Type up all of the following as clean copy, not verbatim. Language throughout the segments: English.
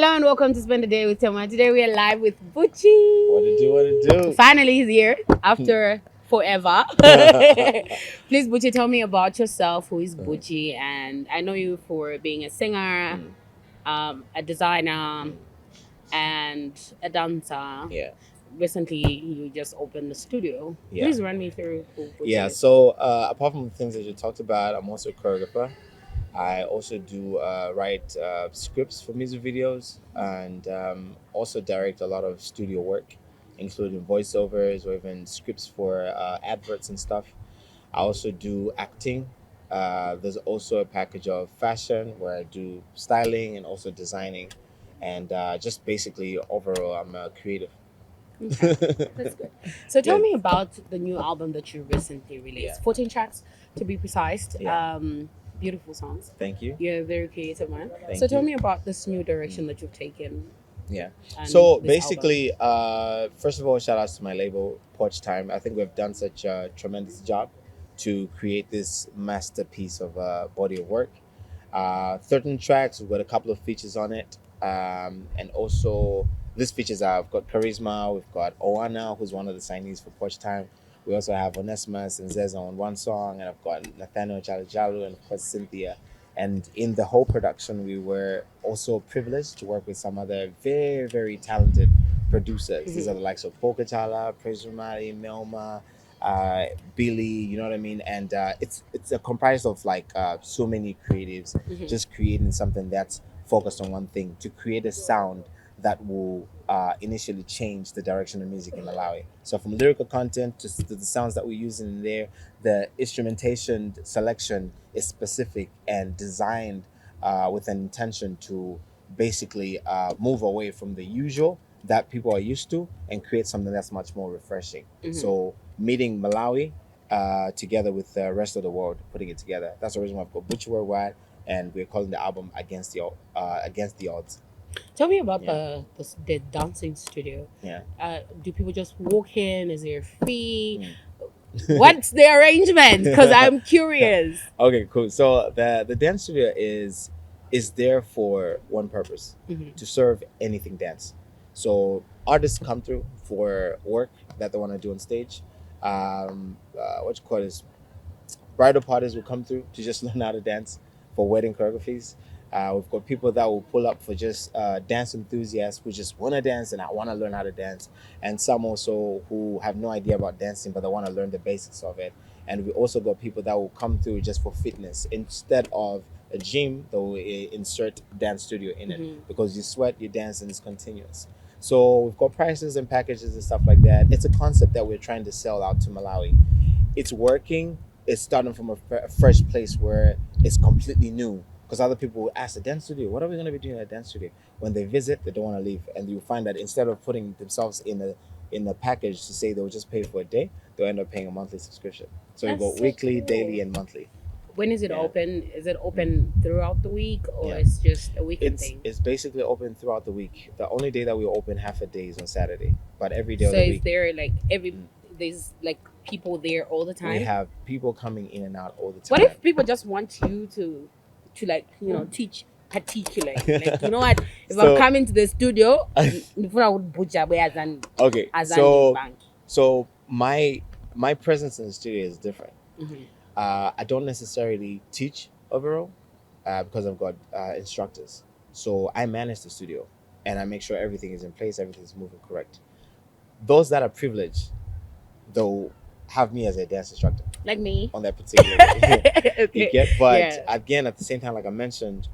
Hello and welcome to Spend the Day with Temwa. Today we are live with Bucci. What to do, what to do. Finally, he's here after forever. Please, Bucci, tell me about yourself. Who is Bucci? And I know you for being a singer, a designer, and a dancer. Yeah. Recently, you just opened the studio. Yeah. Please run me through who Bucci Yeah, is. so apart from the things that you talked about, I'm also a choreographer. I also do write scripts for music videos and also direct a lot of studio work, including voiceovers or even scripts for adverts and stuff. I also do acting. There's also a package of fashion where I do styling and also designing. And just basically, overall, I'm a creative. Okay, that's good. So tell Yeah. me about the new album that you recently released. Yeah. 14 tracks to be precise. Yeah. Beautiful songs. Thank you. You're a very creative man. Thank So tell you. me about this new direction that you've taken Yeah. and So this album. basically, first of all, shout outs to my label, Porch Time. I think we've done such a tremendous job to create this masterpiece of a body of work. 13 tracks, we've got a couple of features on it. And also, these features I've got Charisma, we've got Oana, who's one of the signees for Porch Time. We also have Onesimus and Zeza on one song, and I've got Nathaniel Jalajalu and of course Cynthia. And in the whole production, we were also privileged to work with some other very, very talented producers. These are the likes of Pocachala, Presumari, Melma, Billy, you know what I mean? And it's a comprised of like so many creatives just creating something that's focused on one thing to create a sound that will initially change the direction of music in Malawi. So from lyrical content to the sounds that we're using in there, the instrumentation selection is specific and designed with an intention to basically move away from the usual that people are used to and create something that's much more refreshing. So meeting Malawi together with the rest of the world, putting it together. That's the reason why I've got Bucci WorldWide, and we're calling the album Against the Odds. Tell me about Yeah. the dancing studio. Yeah. Do people just walk in? Is there a fee? What's the arrangement? Because I'm curious. Okay, cool. So the dance studio is there for one purpose: to serve anything dance. So artists come through for work that they want to do on stage. What you call this? Bridal parties will come through to just learn how to dance for wedding choreographies. We've got people that will pull up for just dance enthusiasts who just want to dance and I want to learn how to dance, and some also who have no idea about dancing but they want to learn the basics of it. And we also got people that will come through just for fitness. Instead of a gym, they will insert dance studio in it because you sweat, you dance, and it's continuous. So we've got prices and packages and stuff like that. It's a concept that we're trying to sell out to Malawi. It's working. It's starting from a fresh place where it's completely new. Because other people will ask the dance studio, what are we going to be doing at the dance studio? When they visit, they don't want to leave. And you find that instead of putting themselves in a package to say they'll just pay for a day, they'll end up paying a monthly subscription. So you That's go so weekly, cool. daily, and monthly. When is it Yeah. open? Is it open throughout the week or Yeah. it's just a weekend thing? It's basically open throughout the week. The only day that we open half a day is on Saturday, but every day of So the is week there like there's like people there all the time? we have people coming in and out all the time. What if people just want you to like teach particularly? Like what? If I'm So- coming to the studio, before I would butcher as an Okay, bank. so my presence in the studio is different. I don't necessarily teach overall because I've got instructors. So I manage the studio and I make sure everything is in place, everything's moving correct. Those that are privileged, they'll have me as a dance instructor Like me. on that particular day. You Okay. get, but Yeah. again, at the same time, like I mentioned,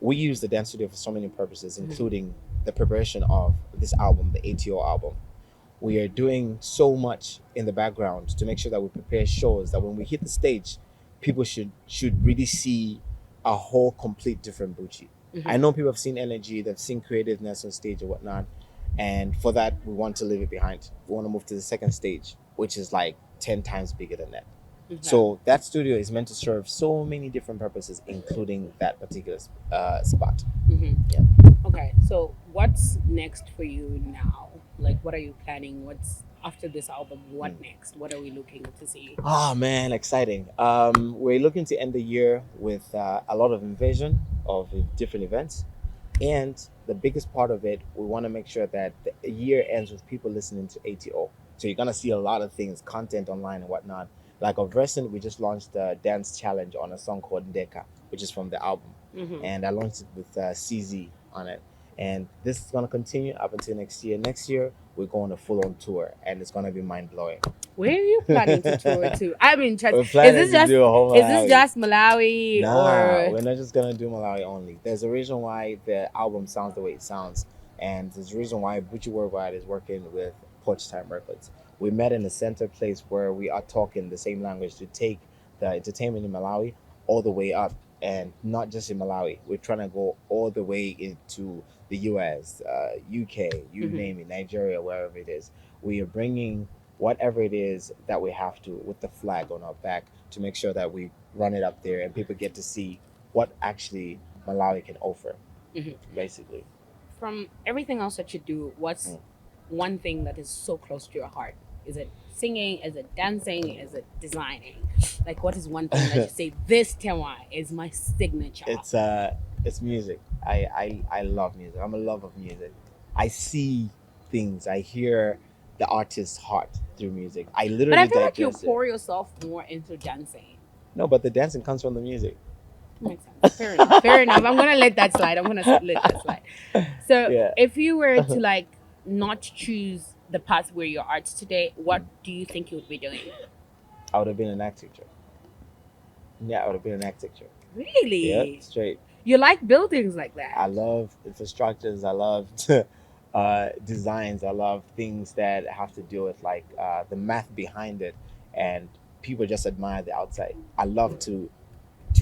we use the dance studio for so many purposes, including the preparation of this album, the ATO album. We are doing so much in the background to make sure that we prepare shows that when we hit the stage, people should really see a whole complete different Bucci. I know people have seen energy, they've seen creativeness on stage or whatnot, and for that we want to leave it behind. We want to move to the second stage, which is like 10 times bigger than that. So that studio is meant to serve so many different purposes, including that particular spot. Yeah. Okay, so what's next for you now? Like, what are you planning? What's after this album? What next? What are we looking to see? Oh man, exciting. We're looking to end the year with a lot of invasion of different events. And the biggest part of it, we want to make sure that the year ends with people listening to ATO. So you're gonna see a lot of things, content online and whatnot. Like of recent, we just launched a dance challenge on a song called Deka, which is from the album, Hmm. and I launched it with CZ on it. And this is gonna continue up until next year. Next year, we're going a full-on tour, and it's gonna be mind blowing. Where are you planning to tour to? I'm interested. We're planning to do a whole Is this Malawi. just Malawi Nah, or we're not just gonna do Malawi only. There's a reason why the album sounds the way it sounds, and there's a reason why Bucci WorldWide is working with Porch Time Records. We met in a center place where we are talking the same language to take the entertainment in Malawi all the way up, and not just in Malawi. We're trying to go all the way into the U.S., UK, you Mhm. name it, Nigeria, wherever it is. We are bringing whatever it is that we have to with the flag on our back to make sure that we run it up there and people get to see what actually Malawi can offer, Mhm. basically. From everything else that you do, what's Mm. one thing that is so close to your heart? Is it singing? Is it dancing? Is it designing? Like, what is one thing that you say, this Temwa is my signature? It's music. I love music. I'm a lover of music. I see things. I hear the artist's heart through music. I But I literally feel like you digest it. pour yourself more into dancing. No, but the dancing comes from the music. Makes sense. Fair enough. Fair enough. I'm gonna let that slide. I'm gonna let that slide. So, Yeah. if you were to like not choose the path where you're at today, what do you think you would be doing? I would have been an art teacher. Yeah, I would have been an art teacher. Yeah, Really? straight. You like buildings like I that? love infrastructures. I love designs. I love things that have to do with like the math behind it, and people just admire the outside. I love to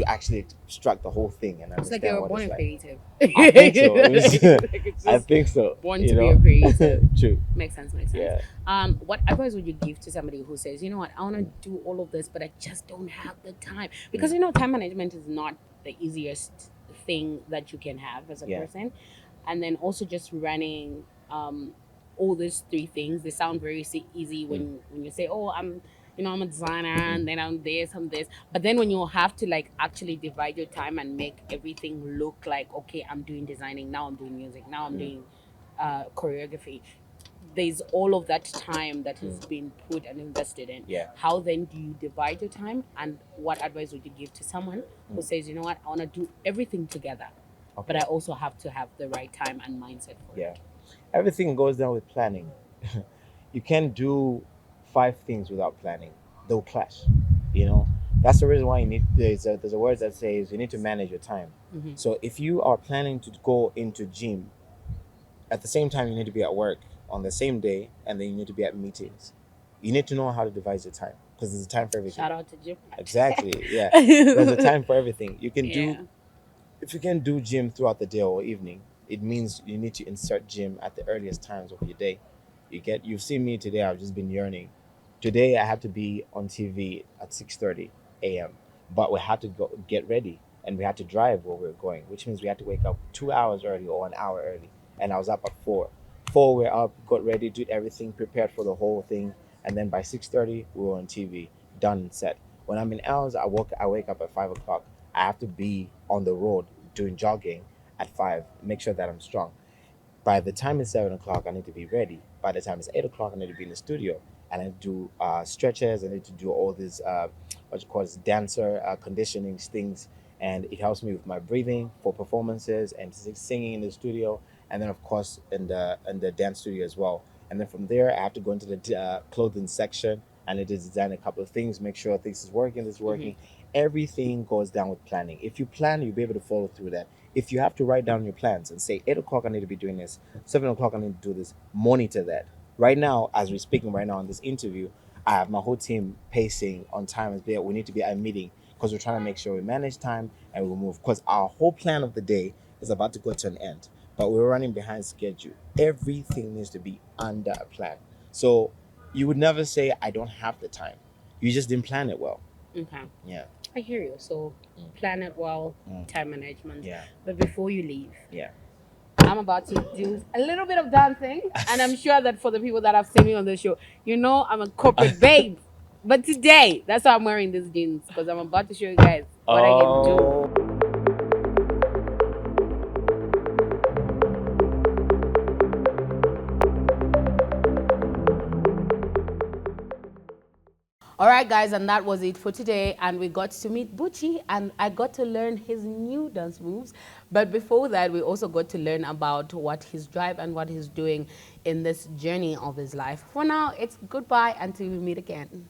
actually extract the whole thing and It's like you understand were what born it's a like. creative. I think so. It was, Like it's I just think so. born You to be a know, creative. true. Makes sense. Makes sense. Yeah. What advice would you give to somebody who says, you know what, I want to do all of this, but I just don't have the time? Because Mm. you know, time management is not the easiest thing that you can have as a Yeah. person, and then also just running all these three things. They sound very easy Mm. when you say, oh, I'm a designer, and Mm. then I'm this. But then when you have to like actually divide your time and make everything look like, okay, I'm doing designing, now I'm doing music, now I'm Mm. doing choreography, there's all of that time that has Mm. been put and invested in. Yeah. How then do you divide your time, and what advice would you give to someone who Mm. says, you know what, I want to do everything together, but Okay. I also have to have the right time and mindset for Yeah. it? Everything goes down with planning. You can't do five things without planning. They'll clash. You know, that's the reason why you need. There's a word that says you need to manage your time. Mm-hmm. So if you are planning to go into gym, at the same time you need to be at work on the same day, and then you need to be at meetings. You need to know how to devise your time because there's a time for everything. Shout out to Jim. Exactly. Yeah. There's a time for everything. You can do Yeah. if you can do gym throughout the day or evening, it means you need to insert gym at the earliest times of your day. You've seen me today, I've just been yearning. Today I had to be on TV at 6:30 a.m. But we had to go get ready and we had to drive where we were going, which means we had to wake up 2 hours early or an hour early. And I was up at 4. 4 we're up, got ready, did everything, prepared for the whole thing, and then by 6:30 we were on TV, done and set. When I'm in Els, I wake up at 5 o'clock. I have to be on the road doing jogging at 5. Make sure that I'm strong. By the time it's 7 o'clock, I need to be ready. By the time it's 8 o'clock, I need to be in the studio, and I need to do stretches. I need to do all these what you call it, dancer conditioning things, and it helps me with my breathing for performances and singing in the studio, and then of course in the dance studio as well. And then from there, I have to go into the clothing section and I need to design a couple of things, make sure this is working, this is Mm-hmm. working. Everything goes down with planning. If you plan, you'll be able to follow through that. If you have to write down your plans and say 8 o'clock I need to be doing this, 7 o'clock I need to do this, monitor that. Right now, as we're speaking right now in this interview, I have my whole team pacing on time as we need to be at a meeting because we're trying to make sure we manage time and we move. Because our whole plan of the day is about to go to an end, but we're running behind schedule. Everything needs to be under a plan. So you would never say I don't have the time. You just didn't plan it well. Okay. Yeah. I hear you. So Mm. plan it well, Mm. time management. Yeah. But before you leave, Yeah. I'm about to do a little bit of dancing, and I'm sure that for the people that have seen me on the show, you know I'm a corporate babe. But today, that's why I'm wearing these jeans, because I'm about to show you guys what I can do. Oh. All right, guys, and that was it for today. And we got to meet Bucci, and I got to learn his new dance moves. But before that, we also got to learn about what his drive and what he's doing in this journey of his life. For now, it's goodbye until we meet again.